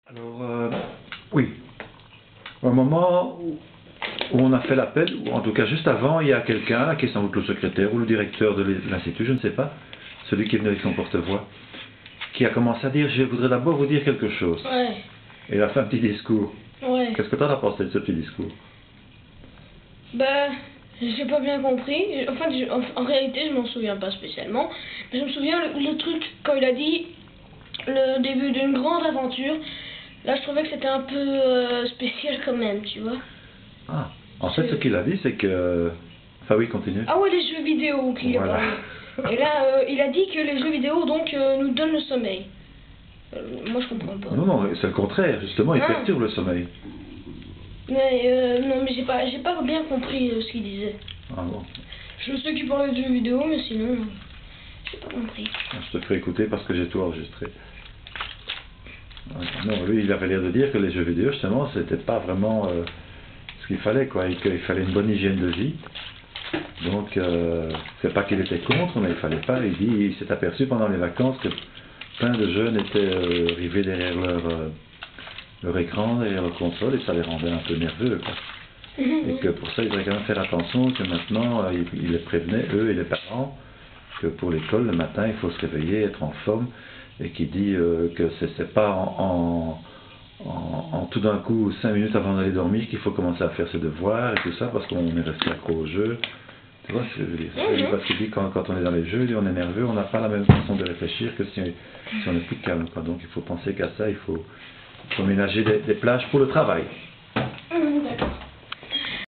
Alors, oui. Au moment où on a fait l'appel, ou en tout cas juste avant, il y a quelqu'un, qui est sans doute le secrétaire ou le directeur de l'institut, je ne sais pas, celui qui est venu avec son porte-voix, qui a commencé à dire « Je voudrais d'abord vous dire quelque chose ». Ouais. Et il a fait un petit discours. Ouais. Qu'est-ce que tu en as pensé de ce petit discours? Bah, j'ai pas bien compris. Enfin, en réalité, je m'en souviens pas spécialement. Mais je me souviens le truc quand il a dit le début d'une grande aventure. Là, je trouvais que c'était un peu spécial quand même, tu vois. Ah, en fait, ce qu'il a dit, c'est que... Enfin oui, continue. Ah ouais, les jeux vidéo qu'il a Voilà. parlé. Et là, il a dit que les jeux vidéo, donc, nous donnent le sommeil. Moi, je comprends pas. Non, non, c'est le contraire, justement, il perturbe le sommeil. Mais non, mais j'ai pas bien compris ce qu'il disait. Ah bon. Je sais qu'il parlait de jeux vidéo, mais sinon, j'ai pas compris. Je te ferai écouter parce que j'ai tout enregistré. Non, lui, il avait l'air de dire que les jeux vidéo, justement, c'était pas vraiment ce qu'il fallait, quoi, et qu'il fallait une bonne hygiène de vie. Donc, c'est pas qu'il était contre, mais il fallait pas. Il s'est aperçu pendant les vacances que plein de jeunes étaient rivés derrière leur écran, derrière leur console, et ça les rendait un peu nerveux, quoi. Et que pour ça, il devrait quand même faire attention, que maintenant, il les prévenait, eux et les parents, que pour l'école, le matin, il faut se réveiller, être en forme, et qui dit que c'est pas en tout d'un coup, 5 minutes avant d'aller dormir, qu'il faut commencer à faire ses devoirs et tout ça, parce qu'on est resté accro au jeu. Tu vois ce que je veux dire? Parce qu'il dit quand on est dans les jeux, on est nerveux, on n'a pas la même façon de réfléchir que si on est plus calme, quoi. Donc il faut penser qu'à ça, il faut ménager des plages pour le travail.